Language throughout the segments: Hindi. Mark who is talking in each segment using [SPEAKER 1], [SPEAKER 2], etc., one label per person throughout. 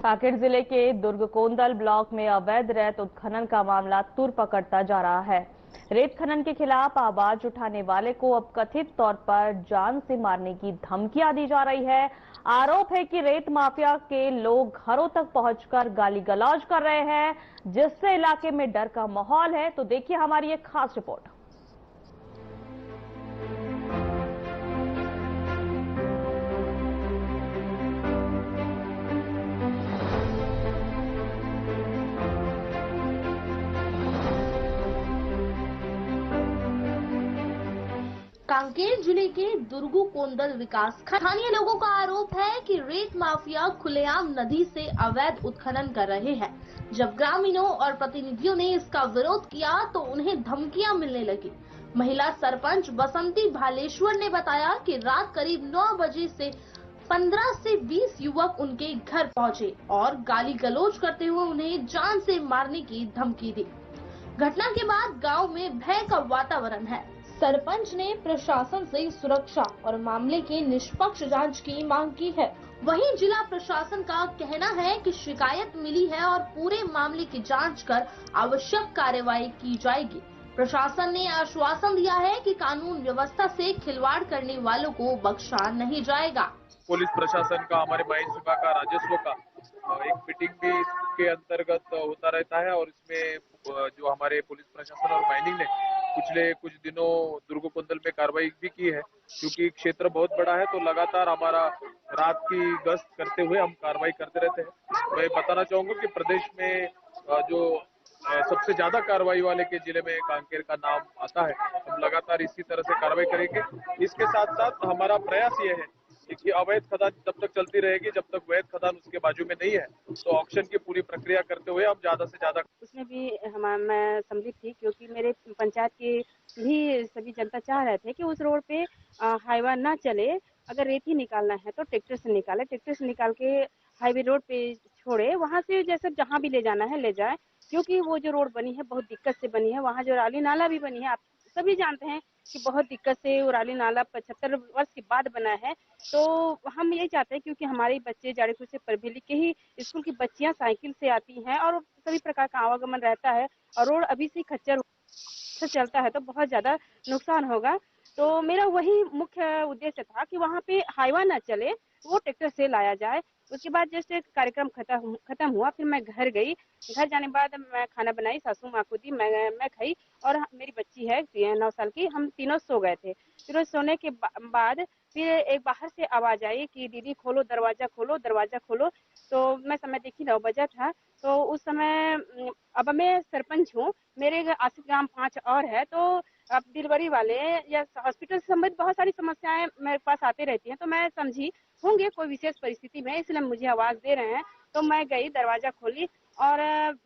[SPEAKER 1] कांकेर जिले के दुर्गकोंदल ब्लॉक में अवैध रेत उत्खनन का मामला तूर पकड़ता जा रहा है। रेत खनन के खिलाफ आवाज उठाने वाले को अब कथित तौर पर जान से मारने की धमकियां दी जा रही है। आरोप है कि रेत माफिया के लोग घरों तक पहुंचकर गाली गलौज कर रहे हैं, जिससे इलाके में डर का माहौल है। तो देखिए हमारी एक खास रिपोर्ट।
[SPEAKER 2] कांकेर जिले के दुर्गकोंदल विकास खंड स्थानीय लोगों का आरोप है कि रेत माफिया खुलेआम नदी से अवैध उत्खनन कर रहे हैं। जब ग्रामीणों और प्रतिनिधियों ने इसका विरोध किया तो उन्हें धमकियां मिलने लगी। महिला सरपंच बसंती भालेश्वर ने बताया कि रात करीब 9 बजे से 15 से 20 युवक उनके घर पहुंचे और गाली गलौज करते हुए उन्हें जान से मारने की धमकी दी। घटना के बाद गांव में भय का वातावरण है। सरपंच ने प्रशासन से सुरक्षा और मामले की निष्पक्ष जांच की मांग की है। वहीं जिला प्रशासन का कहना है कि शिकायत मिली है और पूरे मामले की जांच कर आवश्यक कार्रवाई की जाएगी। प्रशासन ने आश्वासन दिया है कि कानून व्यवस्था से खिलवाड़ करने वालों को बख्शा नहीं जाएगा।
[SPEAKER 3] पुलिस प्रशासन का, हमारे माइन विभाग का, राजस्व का एक मीटिंग भी इसके अंतर्गत होता रहता है और इसमें जो हमारे पुलिस प्रशासन और माइनिंग ने पिछले कुछ दिनों दुर्गकोंदल में कार्रवाई भी की है। क्योंकि क्षेत्र बहुत बड़ा है तो लगातार हमारा रात की गश्त करते हुए हम कार्रवाई करते रहते हैं। मैं बताना चाहूंगा कि प्रदेश में जो सबसे ज्यादा कार्रवाई वाले के जिले में कांकेर का नाम आता है। हम लगातार इसी तरह से कार्रवाई करेंगे। इसके साथ साथ हमारा प्रयास ये है कि अवैध खदान तब तक चलती रहेगी जब तक वैध खदान उसके बाजू में नहीं है। तो ऑक्शन की पूरी प्रक्रिया करते हुए हम ज्यादा से ज्यादा
[SPEAKER 4] उसमें भी मैं सम्मिलित थी, क्योंकि मेरे पंचायत के भी सभी जनता चाह रहे थे कि उस रोड पे हाईवा ना चले। अगर रेत ही निकालना है तो ट्रैक्टर से निकाले, ट्रैक्टर से निकाल के हाईवे रोड पे छोड़े, वहाँ से जैसे जहाँ भी ले जाना है ले जाए। क्योंकि वो जो रोड बनी है बहुत दिक्कत से बनी है, वहाँ जो राली नाला भी बनी है, आप सभी जानते हैं कि बहुत दिक्कत से वो राली नाला 75 वर्ष के बाद बना है। तो हम यही चाहते हैं, क्योंकि हमारे बच्चे जाड़ेपुर से परभेली के ही स्कूल की बच्चियां साइकिल से आती हैं और सभी प्रकार का आवागमन रहता है और रोड अभी से खच्चर से चलता है तो बहुत ज्यादा नुकसान होगा। तो मेरा वही मुख्य उद्देश्य था कि वहाँ पे हाईवा ना चले, वो ट्रैक्टर से लाया जाए। उसके बाद जैसे कार्यक्रम खत्म हुआ, फिर मैं घर गई। घर जाने के बाद मैं खाना बनाई, सासू माँ को दी, मैं खाई और मेरी बच्ची है 9 साल की, हम तीनों सो गए थे। फिर सोने के बाद फिर एक बाहर से आवाज आई कि दीदी खोलो दरवाजा, खोलो दरवाजा खोलो। तो मैं समय देखी 9 बजा था। तो उस समय अब मैं सरपंच हूँ, मेरे आसिफ ग्राम 5 और है। तो अब डिलीवरी वाले या हॉस्पिटल से संबंधित बहुत सारी समस्याएं मेरे पास आती रहती हैं। तो मैं समझी होंगे कोई विशेष परिस्थिति में, इसलिए मुझे आवाज दे रहे हैं। तो मैं गई, दरवाजा खोली और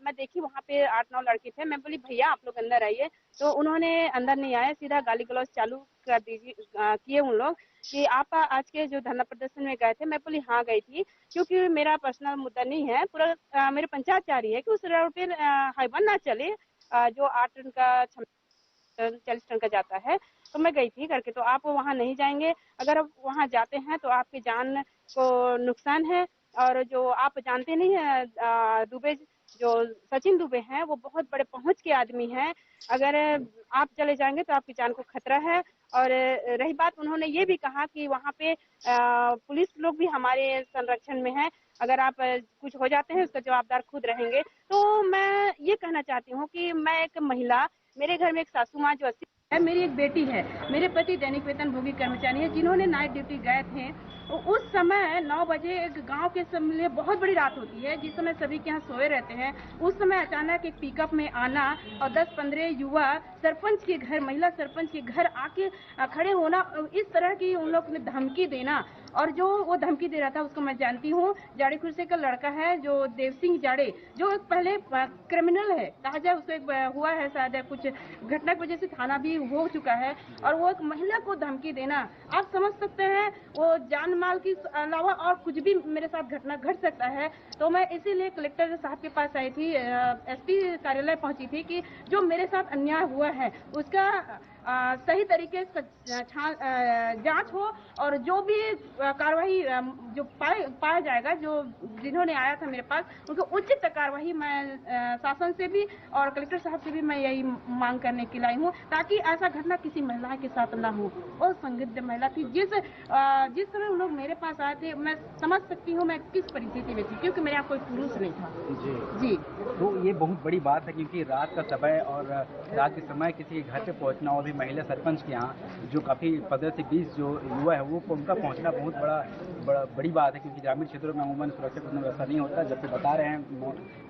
[SPEAKER 4] मैं देखी वहाँ पे 8-9 लड़के थे। मैं बोली भैया आप लोग अंदर आइए। तो उन्होंने अंदर नहीं आए, सीधा गाली गलौज चालू कर दीजिए किए उन लोग कि आप आज के जो धरना प्रदर्शन में गए थे। मैं बोली हाँ गई थी, क्योंकि मेरा पर्सनल मुद्दा नहीं है, पूरा मेरे पंचायत चाह रही है कि उस रोड पे हाईवा ना चले जो 8 टन का 40 टन का जाता है। तो मैं गई थी करके। तो आप वहाँ नहीं जाएंगे, अगर आप वहाँ जाते हैं तो आपकी जान को नुकसान है। और जो आप जानते नहीं है दुबे, जो सचिन दुबे हैं, वो बहुत बड़े पहुंच के आदमी हैं। अगर आप चले जाएंगे तो आपकी जान को खतरा है। और रही बात, उन्होंने ये भी कहा कि वहाँ पे पुलिस लोग भी हमारे संरक्षण में है, अगर आप कुछ हो जाते हैं उसका जवाबदार खुद रहेंगे। तो मैं ये कहना चाहती हूँ कि मैं एक महिला, मेरे घर में एक सासू माँ जो 80 है, मेरी एक बेटी है, मेरे पति दैनिक वेतन भोगी कर्मचारी है, जिन्होंने नाइट ड्यूटी गए थे। तो उस समय 9 बजे एक गांव के लिए बहुत बड़ी रात होती है, जिस समय सभी के यहाँ सोए रहते हैं। उस समय अचानक एक पिकअप में आना और 10-15 युवा सरपंच के घर, महिला सरपंच के घर आके खड़े होना, इस तरह की उन लोग ने धमकी देना। और जो वो धमकी दे रहा था उसको मैं जानती हूँ, जाड़ेपुर से का लड़का है जो देव सिंह जाड़े, जो एक पहले क्रिमिनल है, कहा जाए उसको एक हुआ है शायद कुछ घटना की वजह से थाना भी हो चुका है। और वो एक महिला को धमकी देना, आप समझ सकते हैं, वो जान माल के अलावा और कुछ भी मेरे साथ घटना घट सकता है। तो मैं इसीलिए कलेक्टर साहब के पास आई थी, एसपी कार्यालय पहुंची थी कि जो मेरे साथ अन्याय हुआ है उसका सही तरीके से जांच हो और जो भी कार्रवाई जो पाया जाएगा, जो जिन्होंने आया था मेरे पास, उनको उचित कार्रवाई मैं शासन से भी और कलेक्टर साहब से भी मैं यही मांग करने के लाई हूँ, ताकि ऐसा घटना किसी महिला के साथ ना हो। और संदिग्ध महिला थी, जिस समय उन लोग मेरे पास आए थे, मैं समझ सकती हूँ मैं किस परिस्थिति में थी, क्योंकि मेरे यहाँ कोई पुरुष नहीं था। जी
[SPEAKER 5] तो ये बहुत बड़ी बात है, क्योंकि रात का समय और रात के समय किसी के घर पे पहुंचना, और भी महिला सरपंच के यहाँ जो काफ़ी 15 से 20 जो युवा है वो उनका पहुंचना बहुत बड़ी बात है, क्योंकि ग्रामीण क्षेत्रों में अमूमन सुरक्षा प्रबंधन व्यवस्था नहीं होता। जबकि बता रहे हैं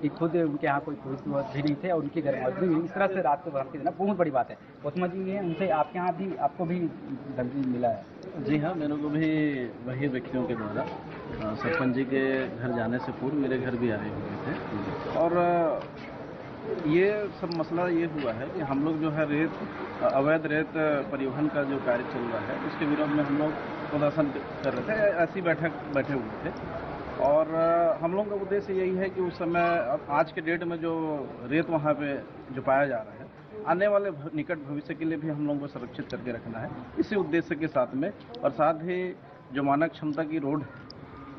[SPEAKER 5] कि खुद उनके यहाँ कोई पुलिस भी नहीं थे और उनकी घर मौजूद भी, इस तरह से रात को धमकी देना बहुत बड़ी बात है। उस्मा जी हैं, उनसे आपके यहाँ भी आपको भी धमकी मिला है?
[SPEAKER 6] जी हाँ, मेरे को भी वही व्यक्तियों के द्वारा सरपंच जी के घर जाने से पूर्व मेरे घर भी आए हुए थे। और ये सब मसला ये हुआ है कि हम लोग जो है अवैध रेत परिवहन का जो कार्य चल रहा है, उसके विरोध में हम लोग प्रदर्शन कर रहे थे, ऐसी बैठे हुए थे। और हम लोगों का उद्देश्य यही है कि उस समय, आज के डेट में जो रेत वहाँ पे जो पाया जा रहा है, आने वाले निकट भविष्य के लिए भी हम लोगों को सुरक्षित करके रखना है, इसी उद्देश्य के साथ में। और साथ ही जो मानक क्षमता की रोड,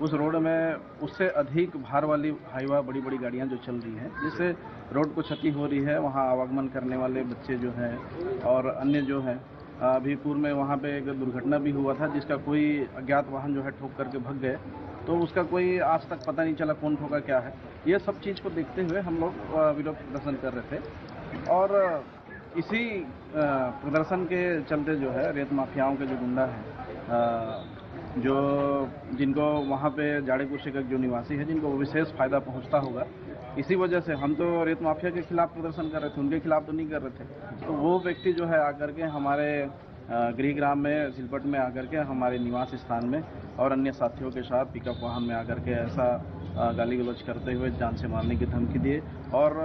[SPEAKER 6] उस रोड में उससे अधिक भार वाली हाईवा बड़ी बड़ी गाड़ियां जो चल रही हैं, जिससे रोड को क्षति हो रही है। वहां आवागमन करने वाले बच्चे जो हैं और अन्य जो हैं, अभी पूर्व में वहां पे एक दुर्घटना भी हुआ था, जिसका कोई अज्ञात वाहन जो है ठोक करके भाग गए, तो उसका कोई आज तक पता नहीं चला कौन ठोका क्या है। ये सब चीज़ को देखते हुए हम लोग विरोध प्रदर्शन कर रहे थे। और इसी प्रदर्शन के चलते जो है रेत माफियाओं के जो गुंडा हैं, जो जिनको वहाँ पे जाड़े कुर्सी का जो निवासी है, जिनको विशेष फायदा पहुँचता होगा, इसी वजह से हम तो रेत माफिया के खिलाफ प्रदर्शन कर रहे थे, उनके खिलाफ तो नहीं कर रहे थे। तो वो व्यक्ति जो है आकर के हमारे गृहग्राम में, सिलपट में आकर के हमारे निवास स्थान में और अन्य साथियों के साथ पिकअप वाहन में आकर के ऐसा गाली गलौज करते हुए जान से मारने की धमकी दिए। और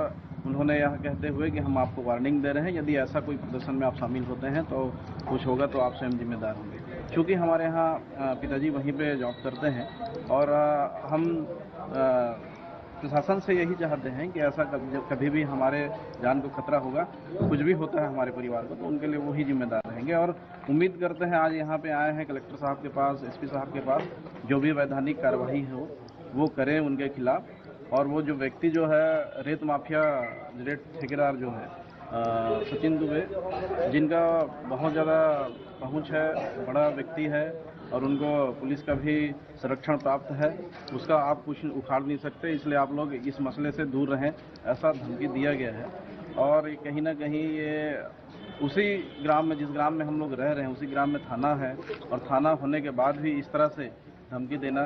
[SPEAKER 6] उन्होंने यह कहते हुए कि हम आपको वार्निंग दे रहे हैं, यदि ऐसा कोई प्रदर्शन में आप शामिल होते हैं तो कुछ होगा तो आप स्वयं जिम्मेदार होंगे। क्योंकि हमारे यहाँ पिताजी वहीं पे जॉब करते हैं और हम प्रशासन से यही चाहते हैं कि ऐसा कभी भी हमारे जान को खतरा होगा, कुछ भी होता है हमारे परिवार को, तो उनके लिए वही जिम्मेदार रहेंगे। और उम्मीद करते हैं, आज यहाँ पे आए हैं कलेक्टर साहब के पास, एसपी साहब के पास, जो भी वैधानिक कार्रवाई हो वो करें उनके खिलाफ। और वो जो व्यक्ति जो है रेत माफिया, रेत ठेकेदार जो है सचिन दुबे, जिनका बहुत ज़्यादा पहुंच है, बड़ा व्यक्ति है और उनको पुलिस का भी संरक्षण प्राप्त है, उसका आप कुछ उखाड़ नहीं सकते, इसलिए आप लोग इस मसले से दूर रहें, ऐसा धमकी दिया गया है। और कहीं ना कहीं ये उसी ग्राम में, जिस ग्राम में हम लोग रह रहे हैं, उसी ग्राम में थाना है, और थाना होने के बाद भी इस तरह से धमकी देना,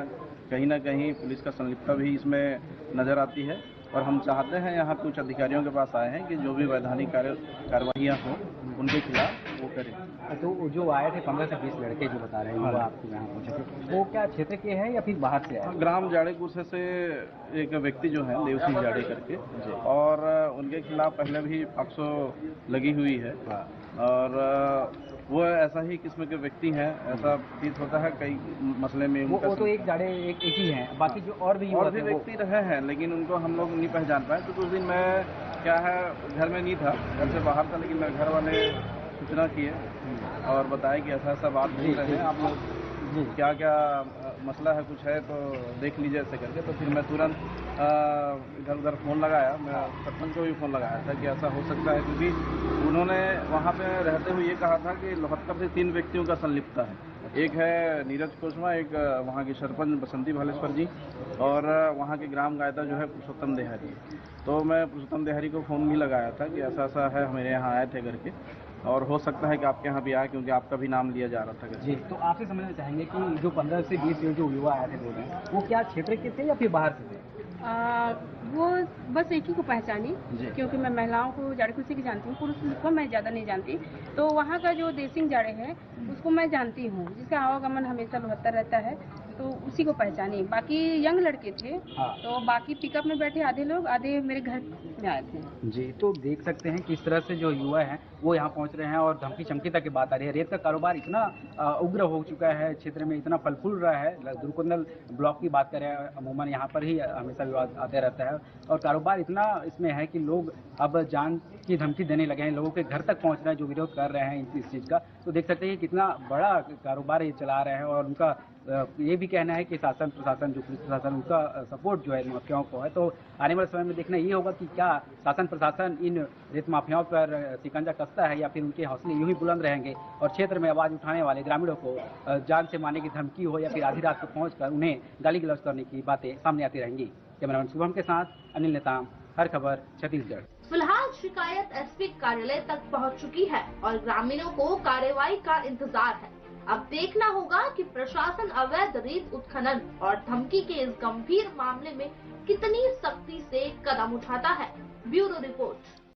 [SPEAKER 6] कहीं ना कहीं पुलिस का संलिप्तता भी इसमें नज़र आती है। और हम चाहते हैं, यहाँ कुछ अधिकारियों के पास आए हैं कि जो भी वैधानिक कार्रवाइयाँ हों उनके खिलाफ वो करें।
[SPEAKER 5] तो जो आए थे 15 से 20 लड़के जो बता रहे हैं, वो आपके यहाँ पहुँचे थे, वो क्या क्षेत्र के हैं या फिर बाहर से आए?
[SPEAKER 6] ग्राम जाड़े कुर्से से एक व्यक्ति जो है देवसिंह जाड़े करके, और उनके खिलाफ पहले भी 500 लगी हुई है। और वो ऐसा ही किस्म के व्यक्ति हैं, ऐसा प्रतीत होता है कई मसले में।
[SPEAKER 5] वो तो एक जाड़े एक ही हैं, बाकी जो और भी
[SPEAKER 6] व्यक्ति रहे हैं, लेकिन उनको हम लोग नहीं पहचान पाए। तो उस दिन मैं क्या है घर में नहीं था, घर से बाहर था, लेकिन मेरे घर वाले सूचना किए और बताया कि ऐसा ऐसा बात बोल रहे हैं, आप लोग क्या क्या मसला है, कुछ है तो देख लीजिए ऐसे करके। तो फिर मैं तुरंत इधर उधर फ़ोन लगाया, मैं सरपंच को भी फ़ोन लगाया था कि ऐसा हो सकता है, क्योंकि उन्होंने वहाँ पे रहते हुए ये कहा था कि लोहत्तर से 3 व्यक्तियों का संलिप्तता है। एक है नीरज कोशमा, एक वहाँ की सरपंच बसंती भालेश्वर जी, और वहाँ के ग्राम गायता जो है पुरुषोत्तम देहारी। तो मैं पुरुषोत्तम देहारी को फ़ोन भी लगाया था कि ऐसा ऐसा है, मेरे यहाँ आए थे करके, और हो सकता है कि आपके यहाँ भी आए, क्योंकि आपका भी नाम लिया जा रहा था।
[SPEAKER 5] जी, तो आपसे समझना चाहेंगे कि जो 15 से 20 जो युवा आए थे बोल रहे हैं, वो क्या क्षेत्र के थे या फिर बाहर से थे?
[SPEAKER 4] वो बस एक ही को पहचानी, क्योंकि मैं महिलाओं को जाड़े कुर्सी की जानती हूँ, पुरुष को मैं ज़्यादा नहीं जानती। तो वहाँ का जो देवसिंह जाड़े है उसको मैं जानती हूँ, जिसका आवागमन हमेशा 72 रहता है। तो उसी को पहचाने। बाकी यंग लड़के थे।
[SPEAKER 5] हाँ।
[SPEAKER 4] तो बाकी पिकअप में बैठे आधे लोग, आधे मेरे घर में आए थे।
[SPEAKER 5] जी, तो देख सकते हैं किस तरह से जो युवा हैं वो यहाँ पहुँच रहे हैं और धमकी चमकी तक की बात आ रही है। रेत का कारोबार इतना उग्र हो चुका है, क्षेत्र में इतना फल फूल रहा है। दुर्गुकोंदल ब्लॉक की बात करें, अमूमन यहाँ पर ही हमेशा विवाद आते रहता है और कारोबार इतना इसमें है कि लोग अब जान की धमकी देने लगे हैं। लोगों के घर तक पहुँच रहे हैं जो विरोध कर रहे हैं इस चीज़ का। तो देख सकते हैं कि कितना बड़ा कारोबार ये चला रहे हैं और उनका ये भी कहना है कि शासन प्रशासन, जो पुलिस प्रशासन, उनका सपोर्ट जो है माफियाओं को है। तो आने वाले समय में देखना ये होगा कि क्या शासन प्रशासन इन रेत माफियाओं पर शिकंजा कसता है या फिर उनके हौसले यूं ही बुलंद रहेंगे और क्षेत्र में आवाज उठाने वाले ग्रामीणों को जान से मारने की धमकी हो या फिर आधी रात को पहुंचकर उन्हें गाली गलौज करने की बातें सामने आती रहेंगी। कैमरामैन शुभम के साथ अनिल नेताम, हर खबर छत्तीसगढ़।
[SPEAKER 2] फिलहाल शिकायत एसपी कार्यालय तक पहुंच चुकी है और ग्रामीणों को कार्रवाई का इंतजार है। अब देखना होगा कि प्रशासन अवैध रेत उत्खनन और धमकी के इस गंभीर मामले में कितनी सख्ती से कदम उठाता है। Bureau report.